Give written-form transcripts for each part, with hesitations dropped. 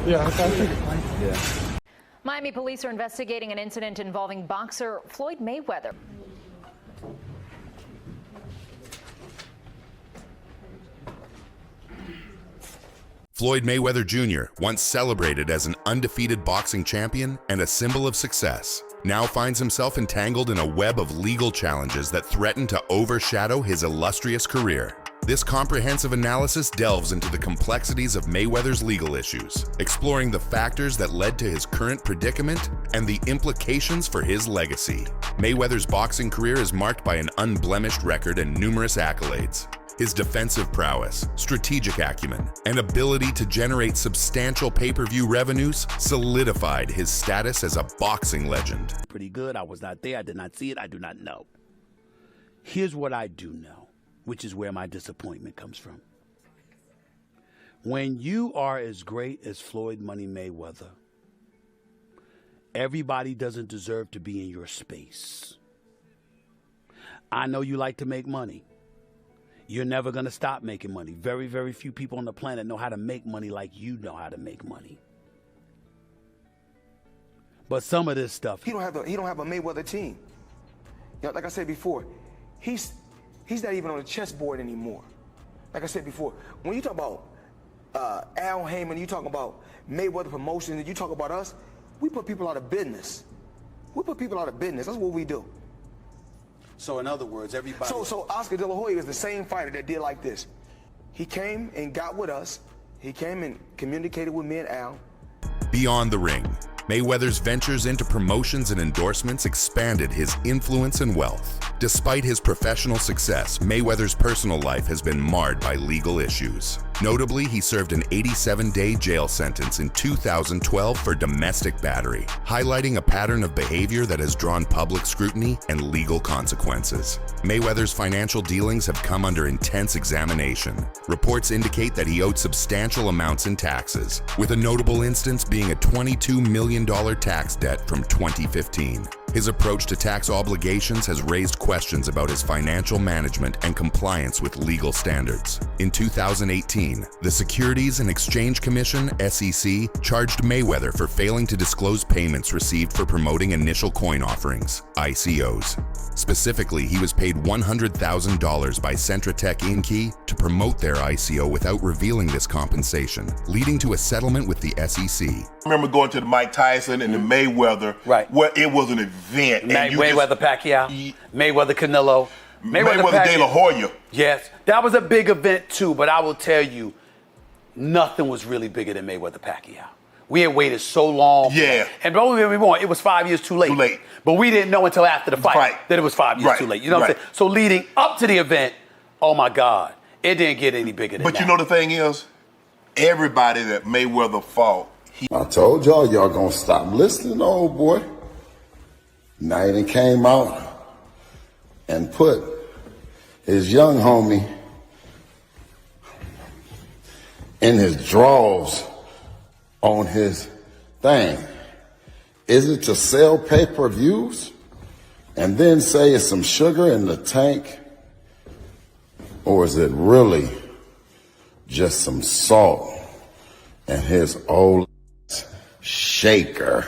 Yeah, okay. Yeah. Miami police are investigating an incident involving boxer Floyd Mayweather. Floyd Mayweather Jr., once celebrated as an undefeated boxing champion and a symbol of success, now finds himself entangled in a web of legal challenges that threaten to overshadow his illustrious career. This comprehensive analysis delves into the complexities of Mayweather's legal issues, exploring the factors that led to his current predicament and the implications for his legacy. Mayweather's boxing career is marked by an unblemished record and numerous accolades. His defensive prowess, strategic acumen, and ability to generate substantial pay-per-view revenues solidified his status as a boxing legend. Pretty good. I was not there. I did not see it. I do not know. Here's what I do know, which is where my disappointment comes from. When you are as great as Floyd Money Mayweather, everybody doesn't deserve to be in your space. I know you like to make money. You're never going to stop making money. Very, very few people on the planet know how to make money like you know how to make money. But some of this stuff... He don't have a Mayweather team. You know, like I said before, he's not even on the chessboard anymore. Like I said before, when you talk about Al Heyman, you talk about Mayweather Promotions, and you talk about us, we put people out of business. We put people out of business. That's what we do. So in other words, everybody... So Oscar De La Hoya is the same fighter that did like this. He came and got with us. He came and communicated with me and Al. Beyond the ring, Mayweather's ventures into promotions and endorsements expanded his influence and wealth. Despite his professional success, Mayweather's personal life has been marred by legal issues. Notably, he served an 87-day jail sentence in 2012 for domestic battery, highlighting a pattern of behavior that has drawn public scrutiny and legal consequences. Mayweather's financial dealings have come under intense examination. Reports indicate that he owed substantial amounts in taxes, with a notable instance being a $22 million tax debt from 2015. His approach to tax obligations has raised questions about his financial management and compliance with legal standards. In 2018, the Securities and Exchange Commission, SEC, charged Mayweather for failing to disclose payments received for promoting initial coin offerings, ICOs. Specifically, he was paid $100,000 by Centratech Inc. to promote their ICO without revealing this compensation, leading to a settlement with the SEC. I remember going to the Mike Tyson and the Mayweather, where it was an event. Mayweather Pacquiao, Mayweather Canelo, Mayweather De La Hoya. Yes, that was a big event too, but I will tell you, nothing was really bigger than Mayweather Pacquiao. We had waited so long. Yeah. And don't get me wrong, it was 5 years too late. Too late. But we didn't know until after the fight that it was 5 years too late. You know what I'm saying? So leading up to the event, oh my God, it didn't get any bigger than that. But you know the thing is, everybody that Mayweather fought, I told y'all gonna stop listening to old boy. Now he done came out and put his young homie in his drawers on his thing. Is it to sell pay-per-views and then say it's some sugar in the tank? Or is it really just some salt and his old shaker?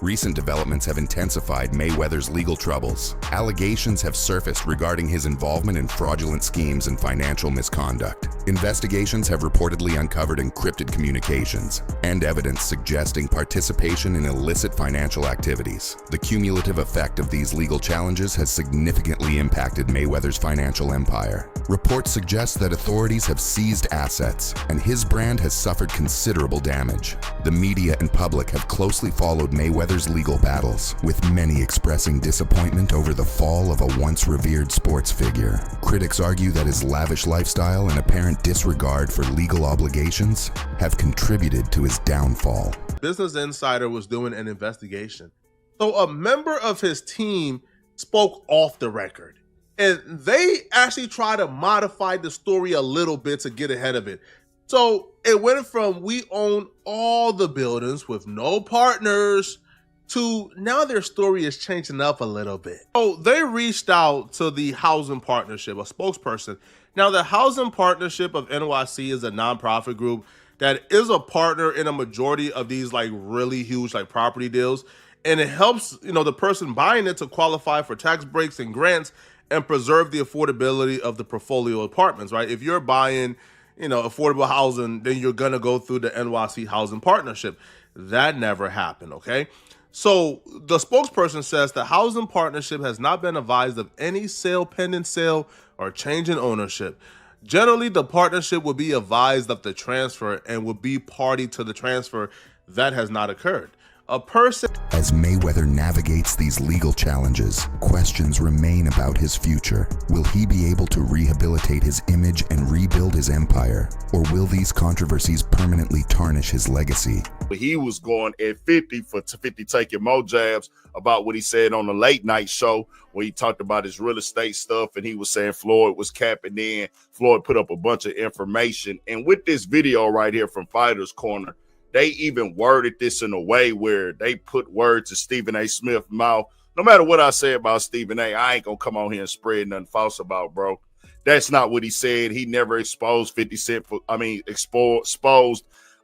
Recent developments have intensified Mayweather's legal troubles. Allegations have surfaced regarding his involvement in fraudulent schemes and financial misconduct. Investigations have reportedly uncovered encrypted communications and evidence suggesting participation in illicit financial activities. The cumulative effect of these legal challenges has significantly impacted Mayweather's financial empire. Reports suggest that authorities have seized assets, and his brand has suffered considerable damage. The media and public have closely followed Mayweather's legal battles, with many expressing disappointment over the fall of a once revered sports figure. Critics argue that his lavish lifestyle and apparent disregard for legal obligations have contributed to his downfall. Business Insider was doing an investigation. So a member of his team spoke off the record, and they actually tried to modify the story a little bit to get ahead of it. So it went from we own all the buildings with no partners to now their story is changing up a little bit. So they reached out to the Housing Partnership, a spokesperson. Now the Housing Partnership of NYC is a nonprofit group that is a partner in a majority of these like really huge like property deals. And it helps, the person buying it to qualify for tax breaks and grants and preserve the affordability of the portfolio apartments, right? If you're buying, affordable housing, then you're going to go through the NYC Housing Partnership. That never happened, okay? So the spokesperson says the Housing Partnership has not been advised of any sale, pending sale, or change in ownership. Generally, the partnership will be advised of the transfer and will be party to the transfer. That has not occurred. As Mayweather navigates these legal challenges, questions remain about his future. Will he be able to rehabilitate his image and rebuild his empire? Or will these controversies permanently tarnish his legacy? He was going at 50 for 50 taking more jabs about what he said on the late night show where he talked about his real estate stuff and he was saying Floyd was capping in. Floyd put up a bunch of information. And with this video right here from Fighters Corner, they even worded this in a way where they put words in Stephen A. Smith's mouth. No matter what I say about Stephen A., I ain't going to come on here and spread nothing false about, bro. That's not what he said. He never exposed exposed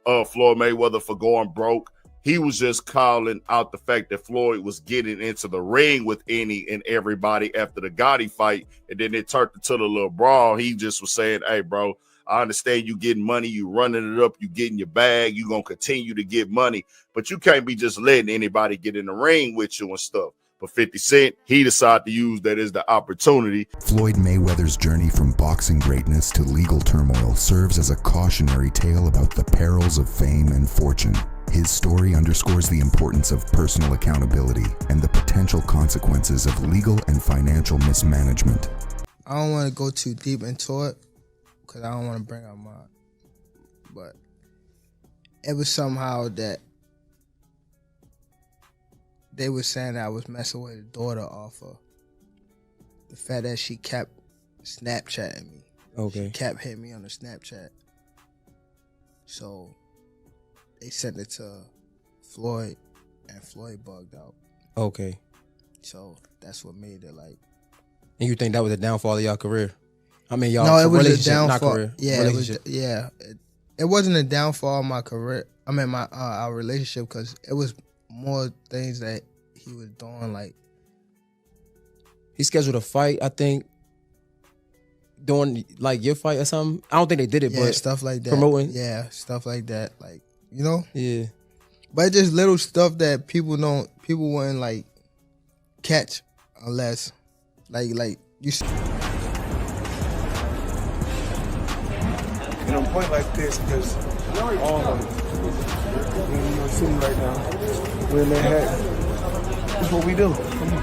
Floyd Mayweather for going broke. He was just calling out the fact that Floyd was getting into the ring with any and everybody after the Gotti fight. And then it turned into the little brawl. He just was saying, hey, bro, I understand you getting money, you running it up, you getting your bag, you going to continue to get money, but you can't be just letting anybody get in the ring with you and stuff. But 50 Cent, he decided to use that as the opportunity. Floyd Mayweather's journey from boxing greatness to legal turmoil serves as a cautionary tale about the perils of fame and fortune. His story underscores the importance of personal accountability and the potential consequences of legal and financial mismanagement. I don't want to go too deep into it, because I don't want to bring up mine. But it was somehow that they were saying that I was messing with the daughter off of the fact that she kept Snapchatting me. Okay. She kept hitting me on the Snapchat. So they sent it to Floyd, and Floyd bugged out. Okay. So that's what made it like. And you think that was a downfall of y'all career? I mean, y'all no, it was relationship, a downfall. not career. Yeah, it wasn't a downfall of my career. I mean, my our relationship, because it was more things that he was doing. Like he scheduled a fight, I think, during like your fight or something. I don't think they did it, but stuff like that. Promoting, stuff like that. Like yeah. But just little stuff that people wouldn't like catch unless like you see. And I'm point like this because we're in New York City right now. We're in Manhattan. That's what we do. Come on.